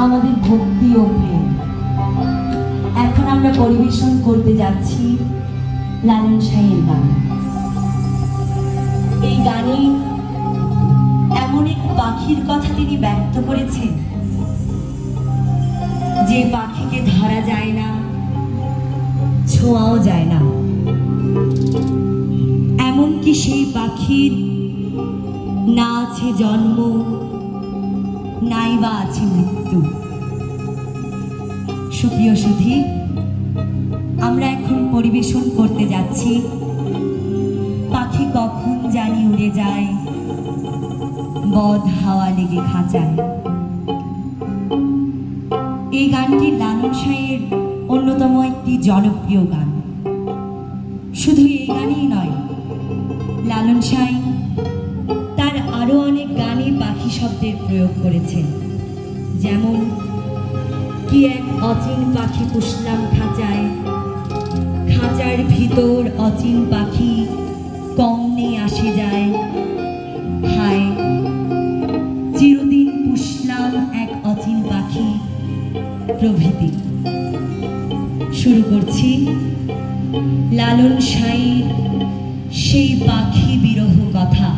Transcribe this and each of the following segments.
আমাদের ভক্তি ও প্রেম। এখন আমরা পরিবেশন করতে যাচ্ছি লালন সাঁইয়ের গান। এই গানে এমন এক পাখির কথা তিনি ব্যক্ত করেছেন, যে পাখিকে ধরা যায় না, ছোঁয়াও যায় না, এমনকি সেই পাখির না আছে জন্ম, নাই বা আছে মৃত্যু। সুপ্রিয় সুধী, আমরা এখন পরিবেশন করতে যাচ্ছি পাখি কখন জানি উড়ে যায়, বদ হাওয়া লেগে খাঁচায়। এই গানটি লালন সাঁইয়ের অন্যতম একটি জনপ্রিয় গান। শুধু এই গানই নয়, লালন সাঁই তার আরো অনেক গানে পাখি শব্দের প্রয়োগ করেছেন। যেমন, কি এক অচিন পাখি পুষলাম খাঁচায়, খাঁচার ভিতর অচিন পাখি কমনে আসে যায়, হায় চিরদিন পুষলাম এক অচিন পাখি প্রভৃতি। শুরু করছি লালন সাঁইয়ের সেই পাখি বিরহ কথা।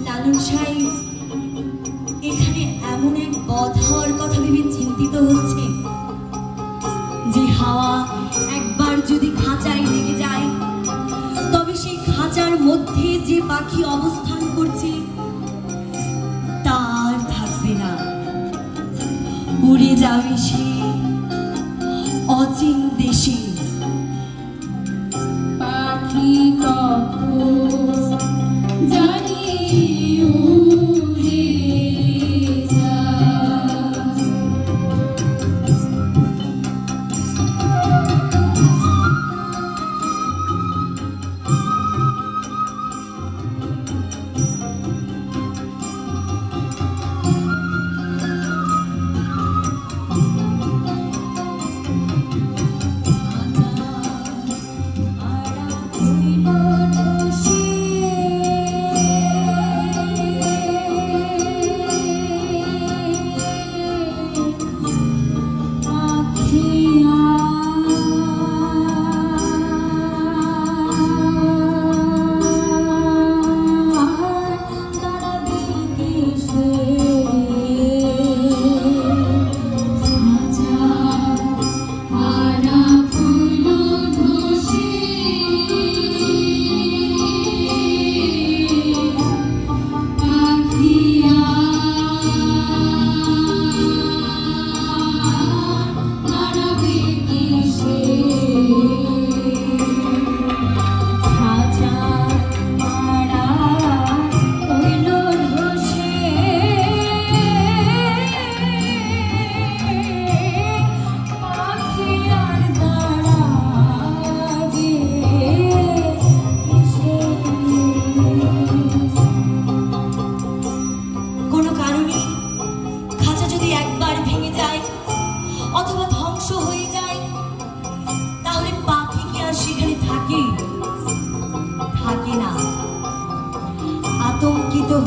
লালন সাঁই এখানে এমন এক বধ হওয়ার কথা ভেবে চিন্তিত হচ্ছে, যে হাওয়া একবার যদি খাঁচায় লেগে যায়, তবে সেই খাঁচার মধ্যে যে পাখি অবস্থান করছে তার থাকবে না, উড়ে যাবে সে অচিন দেশে। পাখি কখন জানি উড়ে যায়।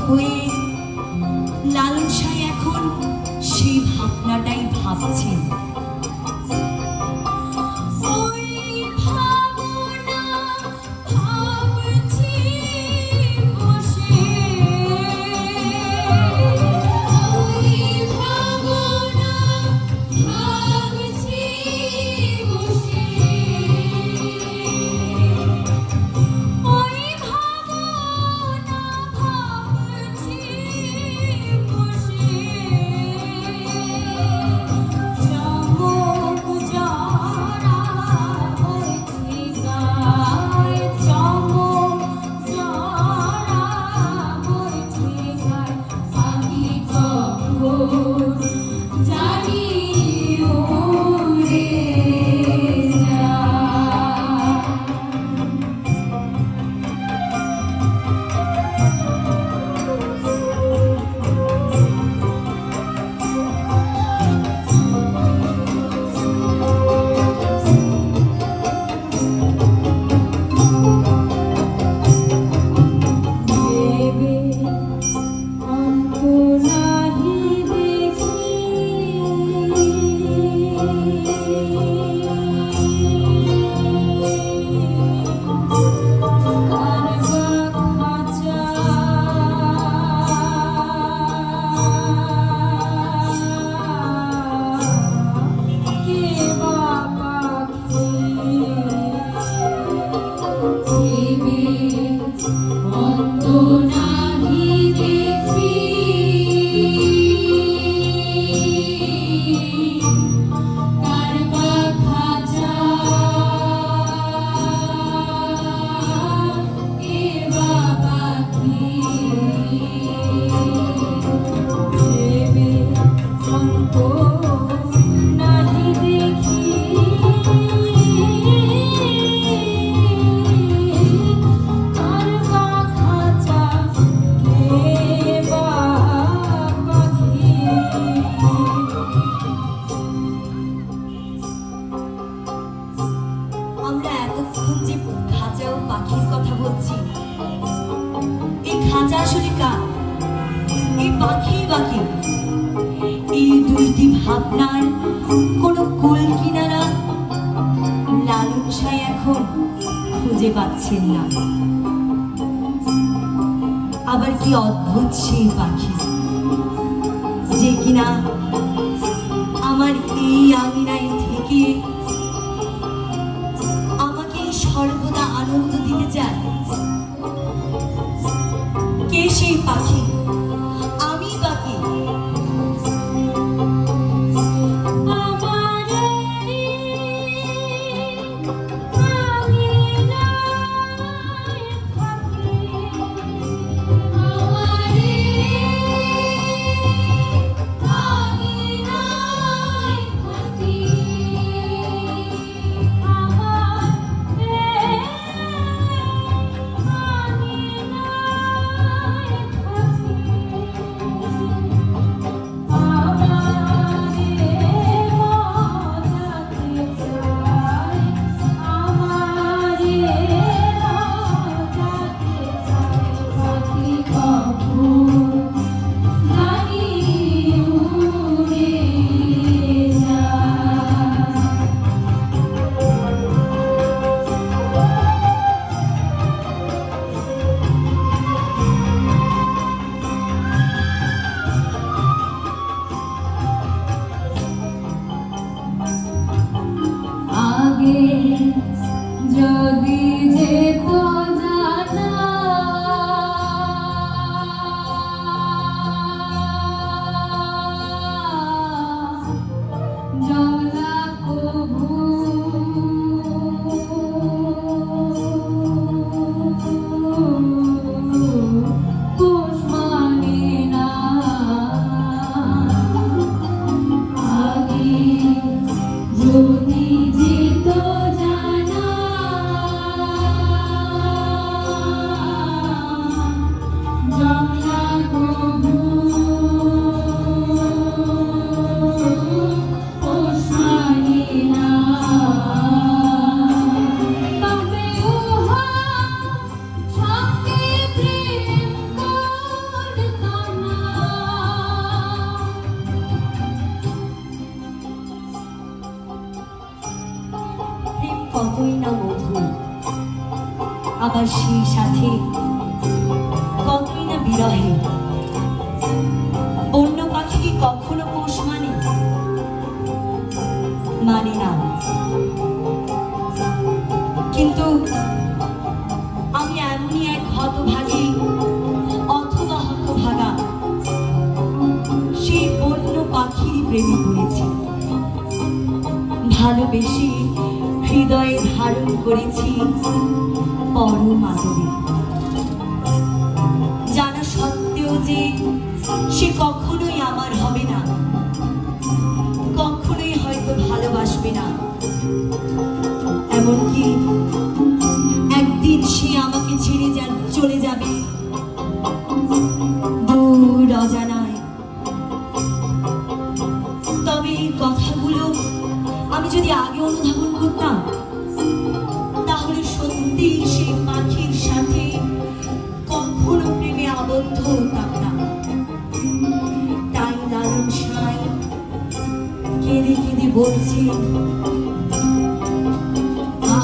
হয়ে লালন সাঁই এখন সেই ভাবনাটাই ভাবছেন। ওই ভাবনা ভাবছি বসে, ওই ভাবনা ভাবছি বসে, ওই ভাবনা ভাবছি বসে, চমক যারা বইছি গায়, চমক যারা বইছি গায়, পাখি কখন জানি উড়ে যায়। ভেবে অন্ত নাহি দেখি, কার বা খাঁচা কে বা পাখি, ভেবে অন্ত নাহি দেখি, কার বা খাঁচা কে বা পাখি, ভেবে অন্ত নাহি দেখি, কার বা খাঁচা কে বা পাখি। আমরা এতক্ষণ যে খাঁচা ও পাখির কথা বলছি, এই খাঁচা আসলে কার, এই পাখি বাকি, এই দুইটি ভাবনার কোনো কুল কিনারা লালন সাঁই এখন খুঁজে পাচ্ছেন না। আবার কি অদ্ভুত সেই পাখি, যে কিনা আমার এই আঙিনায় থেকে আমাকে সর্বদা আনন্দ দিতে চায়। কে সেই পাখি, আমি বাকি। আমার আঙিনায় থাকি, আমার আঙিনায় থাকি, সাথে কতই না বিরহে। বন্য পাখি কি কখনো পোষ মানে না, কিন্তু আমি এমনই এক হতভাগী অথবা হতভাগা সেই বন্য পাখির প্রেমে পড়েছি। ভালোবেসে হৃদয়ে ধারণ করেছি পরম আদরে, জানা সত্ত্বেও যে সে কখনোই আমার হবে না, কখনোই হয়তো ভালোবাসবে না। এমনকি একদিন সে আমাকে ছেড়ে চলে যাবে দূর অজানায়। তবে এই কথাগুলো আমি যদি আগে অনুধাবন করতাম, তাহলে সত্যি সেই পাখির সাথে কখনো প্রেমে আবদ্ধ হতাম না। তাই লালন সাঁই কেঁদে কেঁদে বলছে,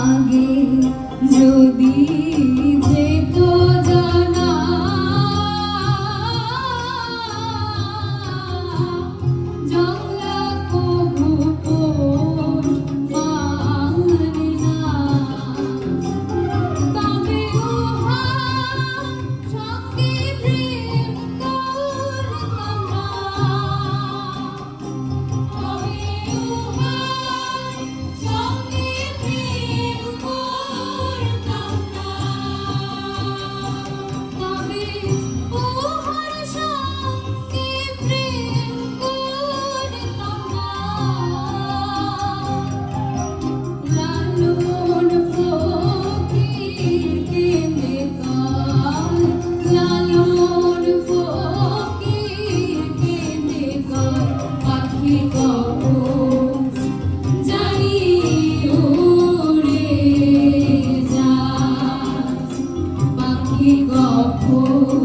আগে যদি যেত জানা জংলা কবু পোষ মানে না, তবে উহার সঙ্গে প্রেম করতাম না, তবে উহার সঙ্গে প্রেম করতাম না, তবে উহার সঙ্গে প্রেম করতাম না। লালন ফকির কেঁদে কয়, লালন ফকির কেঁদে কয়, পাখি কখন জানি উড়ে যায়, পাখি কখন